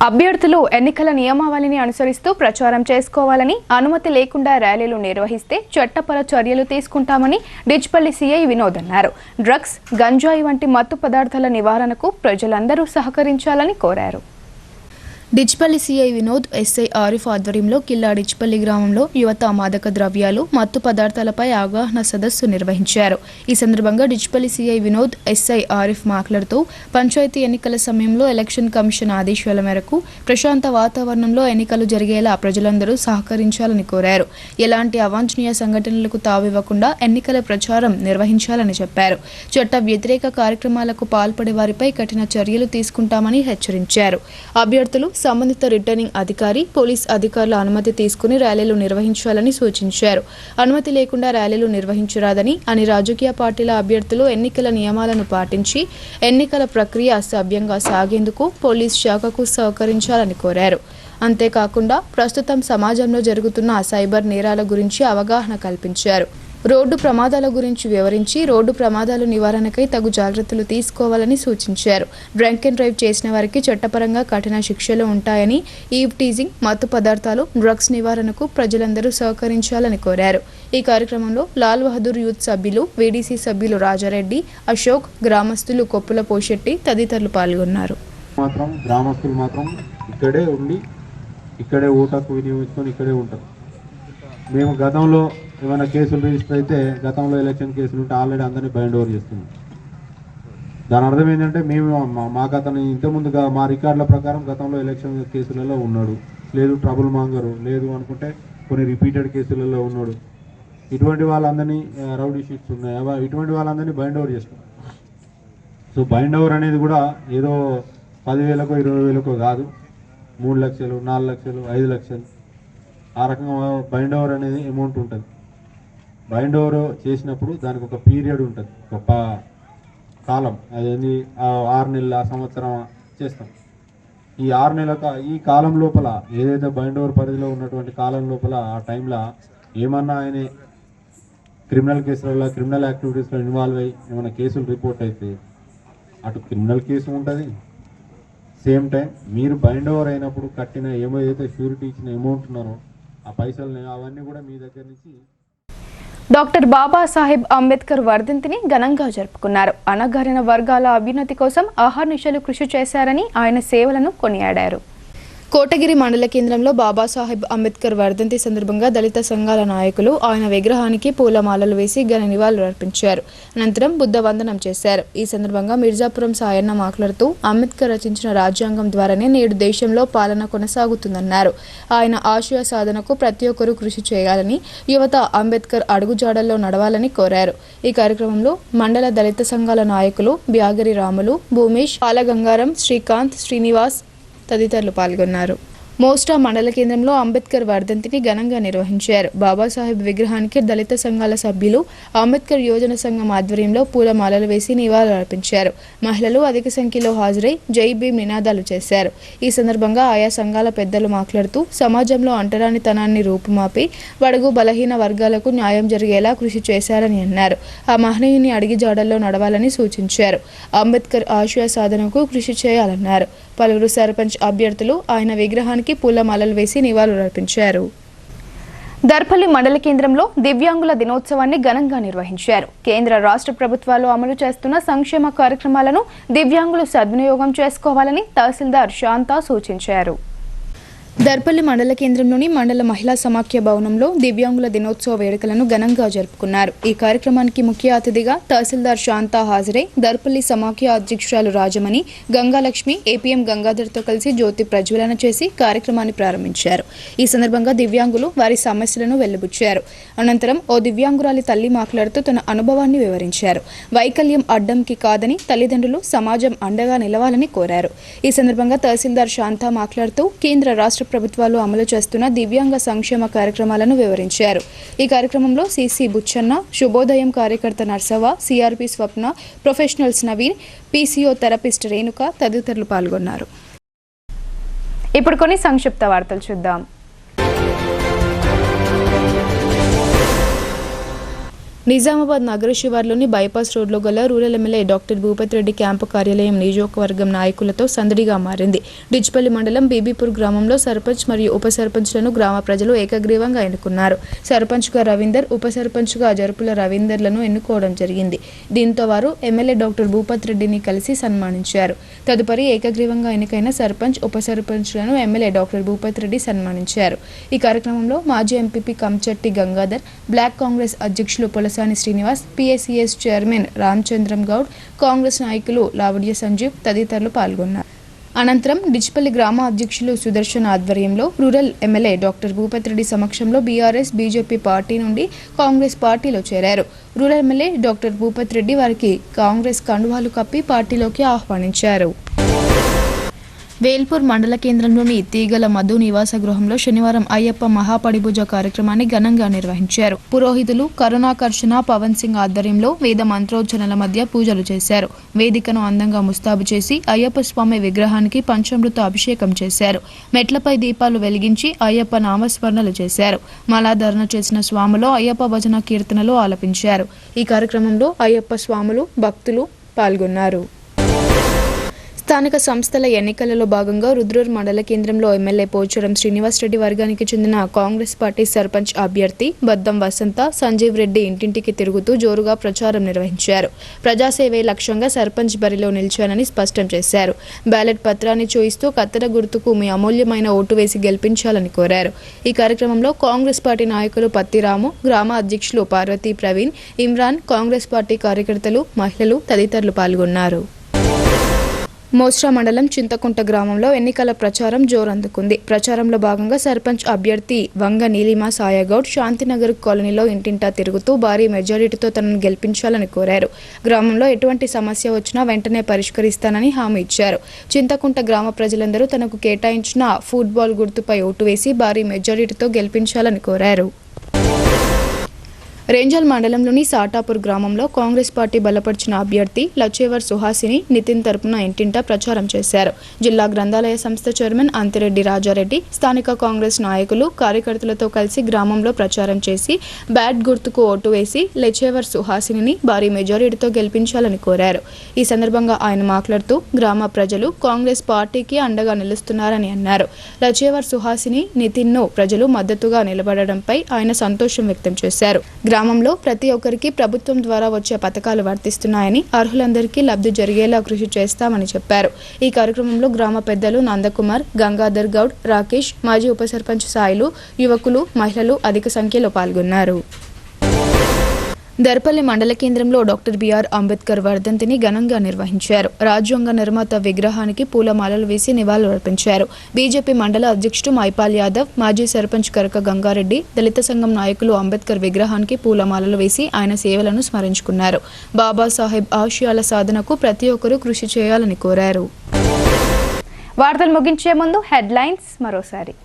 అభ్యర్థులు ఎన్నికల నియమావళిని అనుసరిస్తూ ప్రచారం చేసుకోవాలని, అనుమతి లేకుండా ర్యాలీలు నిర్వహిస్తే చట్టపర చర్యలు తీసుకుంటామని డిచ్పల్లి సీఐ వినోద్ అన్నారు. డ్రగ్స్, గంజాయి వంటి మత్తు పదార్థాల నివారణకు ప్రజలందరూ సహకరించాలని కోరారు. డిచ్పల్లి సీఐ వినోద్, ఎస్ఐ ఆరిఫ్ ఆధ్వర్యంలో కిల్లా డిచ్పల్లి గ్రామంలో యువత మాదక ద్రవ్యాలు, మత్తు పదార్థాలపై అవగాహన సదస్సు నిర్వహించారు. ఈ సందర్భంగా డిచ్పల్లి సీఐ వినోద్, ఎస్ఐ ఆరిఫ్ మాట్లాడుతూ పంచాయతీ ఎన్నికల సమయంలో ఎలక్షన్ కమిషన్ ఆదేశాల మేరకు ప్రశాంత వాతావరణంలో ఎన్నికలు జరిగేలా ప్రజలందరూ సహకరించాలని కోరారు. ఎలాంటి అవాంఛనీయ సంఘటనలకు తావివ్వకుండా ఎన్నికల ప్రచారం నిర్వహించాలని చెప్పారు. చట్ట వ్యతిరేక కార్యక్రమాలకు పాల్పడే వారిపై కఠిన చర్యలు తీసుకుంటామని హెచ్చరించారు. అభ్యర్థులు సంబంధిత రిటర్నింగ్ అధికారి, పోలీస్ అధికారుల అనుమతి తీసుకుని ర్యాలీలు నిర్వహించాలని సూచించారు. అనుమతి లేకుండా ర్యాలీలు నిర్వహించరాదని, అన్ని రాజకీయ పార్టీల అభ్యర్థులు ఎన్నికల నియమాలను పాటించి ఎన్నికల ప్రక్రియ సవ్యంగా సాగేందుకు పోలీస్ శాఖకు సహకరించాలని కోరారు. అంతేకాకుండా ప్రస్తుతం సమాజంలో జరుగుతున్న సైబర్ నేరాల గురించి అవగాహన కల్పించారు. రోడ్డు ప్రమాదాల గురించి వివరించి రోడ్డు ప్రమాదాల నివారణకై తగు జాగ్రత్తలు తీసుకోవాలని సూచించారు. డ్రంక్ అండ్ డ్రైవ్ చేసిన వారికి చట్టపరంగా కఠిన శిక్షలు ఉంటాయని, ఈవ్ టీజింగ్, మత్తు పదార్థాలు, డ్రగ్స్ నివారణకు ప్రజలందరూ సహకరించాలని కోరారు. ఈ కార్యక్రమంలో లాల్ బహదూర్ యూత్ సభ్యులు, వీడీసీ సభ్యులు రాజారెడ్డి, అశోక్, గ్రామస్తులు కొప్పుల పోషెట్టి తదితరులు పాల్గొన్నారు. గ్రామస్తులు మాత్రం ఇక్కడే ఉండి ఇక్కడే ఓటకు వినియోగించుకొని ఇక్కడే ఉంటారు. మేము గతంలో ఏమైనా కేసులు రిజిస్టర్ అయితే గతంలో ఎలక్షన్ కేసులు ఉంటే ఆల్రెడీ అందరినీ బైండ్ ఓవర్ చేస్తున్నాం. దాని అర్థం ఏంటంటే మేము మాకు అతను ఇంతకుముందుగా మా రికార్డుల ప్రకారం గతంలో ఎలక్షన్ కేసులలో ఉన్నాడు, లేదు ట్రబుల్ మాంగరు, లేదు అనుకుంటే కొన్ని రిపీటెడ్ కేసులలో ఉన్నాడు. ఇటువంటి వాళ్ళందరినీ రౌడీ షీట్స్ ఉన్నాయి, ఇటువంటి వాళ్ళందరినీ బైండ్ ఓవర్ చేస్తాం. సో బైండ్ ఓవర్ అనేది కూడా ఏదో 10,000కో 20,000కో కాదు, 3 లక్షలు 4 లక్షలు 5 లక్షలు ఆ రకంగా బైండ్ ఓవర్ అనేది అమౌంట్ ఉంటుంది. బైండ్ ఓవర్ చేసినప్పుడు దానికి ఒక పీరియడ్ ఉంటుంది, ఒక కాలం, అదేంటి 6 నెలల సంవత్సరం చేస్తాం. ఈ 6 నెలల ఈ కాలం లోపల ఏదైతే బైండ్ ఓవర్ పరిధిలో ఉన్నటువంటి కాలం లోపల ఆ టైంలో ఏమన్నా ఆయన క్రిమినల్ కేసులలో క్రిమినల్ యాక్టివిటీస్లో ఇన్వాల్వ్ అయ్యి ఏమైనా కేసులు రిపోర్ట్ అయితే అటు క్రిమినల్ కేసు ఉంటుంది, సేమ్ టైం మీరు బైండ్ ఓవర్ అయినప్పుడు కట్టిన ఏదైతే షూరిటీ ఇచ్చిన అమౌంట్ ఉన్నారో ఆ పైసలు అవన్నీ కూడా మీ దగ్గర నుంచి. డాక్టర్ బాబాసాహెబ్ అంబేద్కర్ వర్ధంతిని ఘనంగా జరుపుకున్నారు. అణగారిన వర్గాల అభ్యున్నతి కోసం అహర్నిశలు కృషి చేశారని ఆయన సేవలను కొనియాడారు. కోటగిరి మండల కేంద్రంలో బాబాసాహెబ్ అంబేద్కర్ వర్ధంతి సందర్భంగా దళిత సంఘాల నాయకులు ఆయన విగ్రహానికి పూలమాలలు వేసి ఘన నివాళులు అర్పించారు. అనంతరం బుద్ధ వందనం చేశారు. ఈ సందర్భంగా మిర్జాపురం సాయన్న మాట్లాడుతూ అంబేద్కర్ రచించిన రాజ్యాంగం ద్వారానే నేడు దేశంలో పాలన కొనసాగుతుందన్నారు. ఆయన ఆశయ సాధనకు ప్రతి ఒక్కరూ కృషి చేయాలని, యువత అంబేద్కర్ అడుగుజాడల్లో నడవాలని కోరారు. ఈ కార్యక్రమంలో మండల దళిత సంఘాల నాయకులు బ్యాగరి రాములు, భూమేష్, పాలగంగారం, శ్రీకాంత్, శ్రీనివాస్ తదితరులు పాల్గొన్నారు. మోస్టా మండల కేంద్రంలో అంబేద్కర్ వర్ధంతిని ఘనంగా నిర్వహించారు. బాబాసాహెబ్ విగ్రహానికి దళిత సంఘాల సభ్యులు అంబేద్కర్ యోజన సంఘం ఆధ్వర్యంలో పూలమాలలు వేసి నివాళులు అర్పించారు. మహిళలు అధిక సంఖ్యలో హాజరై జై భీమ్ నినాదాలు చేశారు. ఈ సందర్భంగా ఆయా సంఘాల పెద్దలు మాట్లాడుతూ సమాజంలో అంటరానితనాన్ని రూపుమాపి బడుగు బలహీన వర్గాలకు న్యాయం జరిగేలా కృషి చేశారని అన్నారు. ఆ మహనీయుని అడిగిజాడల్లో నడవాలని సూచించారు. అంబేద్కర్ ఆశయ సాధనకు కృషి చేయాలన్నారు. పలువురు సర్పంచ్ అభ్యర్థులు ఆయన విగ్రహానికి పూలమాలలు వేసి నివాళులర్పించారు. దర్పల్లి మండల కేంద్రంలో దివ్యాంగుల దినోత్సవాన్ని ఘనంగా నిర్వహించారు. కేంద్ర రాష్ట్ర ప్రభుత్వాలు అమలు చేస్తున్న సంక్షేమ కార్యక్రమాలను దివ్యాంగులు సద్వినియోగం చేసుకోవాలని తహసీల్దార్ శాంతా సూచించారు. దర్పల్లి మండల కేంద్రంలోని మండల మహిళా సమాఖ్య భవనంలో దివ్యాంగుల దినోత్సవ వేడుకలను ఘనంగా జరుపుకున్నారు. ఈ కార్యక్రమానికి ముఖ్య అతిథిగా తహసీల్దార్ శాంతా హాజరై దర్పల్లి సమాఖ్య అధ్యక్షురాలు రాజమణి, గంగాలక్ష్మి, ఏపీఎం గంగాధర్తో కలిసి జ్యోతి ప్రజ్వలన చేసి కార్యక్రమాన్ని ప్రారంభించారు. ఈ సందర్భంగా దివ్యాంగులు వారి సమస్యలను వెల్లబుచ్చారు. అనంతరం ఓ దివ్యాంగురాలి తల్లి మాట్లాడుతూ తన అనుభవాన్ని వివరించారు. వైకల్యం అడ్డంకి కాదని తల్లిదండ్రులు, సమాజం అండగా నిలవాలని కోరారు. ఈ సందర్భంగా తహసీల్దార్ శాంతా మాట్లాడుతూ కేంద్ర రాష్ట్ర ప్రభుత్వాలు అమలు చేస్తున్న దివ్యాంగ సంక్షేమ కార్యక్రమాలను వివరించారు. ఈ కార్యక్రమంలో సిసి బుచ్చన్న, శుభోదయం కార్యకర్త Narsavva, CRP Swapna, professionals Naveen, PCO therapist Renuka తదితరులు పాల్గొన్నారు. ఇప్పుడు కొన్ని సంక్షిప్త వార్తలు చూద్దాం. నిజామాబాద్ నగర శివార్లోని బైపాస్ రోడ్లో గల rural MLA doctor Bhupathi Reddy camp కార్యాలయం నియోజకవర్గం నాయకులతో సందడిగా మారింది. డిచ్పల్లి మండలం బీబీపూర్ గ్రామంలో సర్పంచ్ మరియు ఉప సర్పంచ్లను గ్రామ ప్రజలు ఏకగ్రీవంగా ఎన్నుకున్నారు. సర్పంచ్గా రవీందర్, ఉప సర్పంచ్గా జరుపుల రవీందర్లను ఎన్నుకోవడం జరిగింది. దీంతో వారు ఎమ్మెల్యే డాక్టర్ భూపతి రెడ్డిని కలిసి సన్మానించారు. తదుపరి ఏకగ్రీవంగా ఎన్నికైన సర్పంచ్, ఉప సర్పంచ్లను ఎమ్మెల్యే డాక్టర్ భూపతి రెడ్డి సన్మానించారు. ఈ కార్యక్రమంలో మాజీ ఎంపీపీ కంచెట్టి గంగాధర్, బ్లాక్ కాంగ్రెస్ అధ్యక్షులు పొలసాని శ్రీనివాస్, పిఎస్సిఎస్ చైర్మన్ రామచంద్రం గౌడ్, కాంగ్రెస్ నాయకులు లావడ్య సంజీవ్ తదితరులు పాల్గొన్నారు. అనంతరం డిచ్పల్లి గ్రామ అధ్యక్షులు సుదర్శన్ ఆధ్వర్యంలో rural MLA doctor Bhupathi Reddy సమక్షంలో బీఆర్ఎస్, బీజేపీ పార్టీ నుండి కాంగ్రెస్ పార్టీలో చేరారు. Rural MLA doctor Bhupathi Reddy వారికి కాంగ్రెస్ కండువాలు కప్పి పార్టీలోకి ఆహ్వానించారు. వేల్పూర్ మండల కేంద్రంలోని తీగల మధు నివాస గృహంలో శనివారం అయ్యప్ప మహాపడిభుజ కార్యక్రమాన్ని ఘనంగా నిర్వహించారు. పురోహితులు కరుణాకర్షణ పవన్ సింగ్ ఆధ్వర్యంలో వేద మంత్రోచ్చరణల మధ్య పూజలు చేశారు. వేదికను అందంగా ముస్తాబు చేసి అయ్యప్ప స్వామి విగ్రహానికి పంచామృత అభిషేకం చేశారు. మెట్లపై దీపాలు వెలిగించి అయ్యప్ప నామస్మరణలు చేశారు. మాలాధారణ చేసిన స్వాములు అయ్యప్ప భజన కీర్తనలు ఆలపించారు. ఈ కార్యక్రమంలో అయ్యప్ప స్వాములు, భక్తులు పాల్గొన్నారు. స్థానిక సంస్థల ఎన్నికలలో భాగంగా రుద్రూర్ మండల కేంద్రంలో ఎమ్మెల్యే పోచారం శ్రీనివాస్ రెడ్డి వర్గానికి చెందిన కాంగ్రెస్ పార్టీ సర్పంచ్ అభ్యర్థి బద్దం వసంత సంజీవ్ రెడ్డి ఇంటింటికి తిరుగుతూ జోరుగా ప్రచారం నిర్వహించారు. ప్రజాసేవే లక్ష్యంగా సర్పంచ్ బరిలో నిలిచానని స్పష్టం చేశారు. బ్యాలెట్ పత్రాన్ని చూయిస్తూ కత్తెర గుర్తుకు మీ అమూల్యమైన ఓటు వేసి గెలిపించాలని కోరారు. ఈ కార్యక్రమంలో కాంగ్రెస్ పార్టీ నాయకులు పత్తిరాము, గ్రామ అధ్యక్షులు పార్వతీ ప్రవీణ్, ఇమ్రాన్, కాంగ్రెస్ పార్టీ కార్యకర్తలు, మహిళలు తదితరులు పాల్గొన్నారు. మోస్రా మండలం చింతకుంట గ్రామంలో ఎన్నికల ప్రచారం జోరందుకుంది. ప్రచారంలో భాగంగా సర్పంచ్ అభ్యర్థి వంగ నీలిమా సాయగౌడ్ శాంతినగర్ కాలనీలో ఇంటింటా తిరుగుతూ భారీ మెజారిటీతో తనను గెలిపించాలని కోరారు. గ్రామంలో ఎటువంటి సమస్య వచ్చినా వెంటనే పరిష్కరిస్తానని హామీ ఇచ్చారు. చింతకుంట గ్రామ ప్రజలందరూ తనకు కేటాయించిన ఫుట్బాల్ గుర్తుపై ఓటు వేసి భారీ మెజారిటీతో గెలిపించాలని కోరారు. రేంజల్ మండలంలోని సాటాపూర్ గ్రామంలో కాంగ్రెస్ పార్టీ బలపరిచిన అభ్యర్థి లచ్చేవర్ సుహాసిని నితిన్ తరపున ఇంటింటా ప్రచారం చేశారు. జిల్లా గ్రంథాలయ సంస్థ చైర్మన్ అంతిరెడ్డి రాజారెడ్డి, స్థానిక కాంగ్రెస్ నాయకులు, కార్యకర్తలతో కలిసి గ్రామంలో ప్రచారం చేసి బ్యాట్ గుర్తుకు ఓటు వేసి లచ్చేవర్ సుహాసిని భారీ మెజారిటీతో గెలిపించాలని కోరారు. ఈ సందర్భంగా ఆయన మాట్లాడుతూ గ్రామ ప్రజలు కాంగ్రెస్ పార్టీకి అండగా నిలుస్తున్నారని అన్నారు. లచ్చేవర్ సుహాసిని, నితిన్ను ప్రజలు మద్దతుగా నిలబడడంపై ఆయన సంతోషం వ్యక్తం చేశారు. గ్రామంలో ప్రతి ఒక్కరికి ప్రభుత్వం ద్వారా వచ్చే పథకాలు వర్తిస్తున్నాయని, అర్హులందరికీ లబ్ధి జరిగేలా కృషి చేస్తామని చెప్పారు. ఈ కార్యక్రమంలో గ్రామ పెద్దలు నందకుమార్, గంగాధర్ గౌడ్, రాకేష్, మాజీ ఉప సర్పంచ్ సాయిలు, యువకులు, మహిళలు అధిక సంఖ్యలో పాల్గొన్నారు. దర్పల్లి మండల కేంద్రంలో డాక్టర్ బిఆర్ అంబేద్కర్ వర్ధంతిని ఘనంగా నిర్వహించారు. రాజ్యాంగ నిర్మాత విగ్రహానికి పూలమాలలు వేసి నివాళులర్పించారు. బీజేపీ మండల అధ్యక్షుడు మైపాల్ యాదవ్, మాజీ సర్పంచ్ కరక గంగారెడ్డి, దళిత సంఘం నాయకులు అంబేద్కర్ విగ్రహానికి పూలమాలలు వేసి ఆయన సేవలను స్మరించుకున్నారు. బాబాసాహెబ్ ఆశయాల సాధనకు ప్రతి ఒక్కరూ కృషి చేయాలని కోరారు. వార్తలు ముగించే ముందు హెడ్లైన్స్ మరోసారి.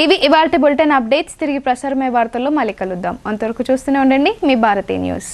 ఇవి ఇవాల్టి బులెటిన్ అప్డేట్స్. తిరిగి ప్రసారమయ్యే వార్తల్లో మళ్ళీ కలుద్దాం. అంతవరకు చూస్తూనే ఉండండి మీ భారతీ న్యూస్.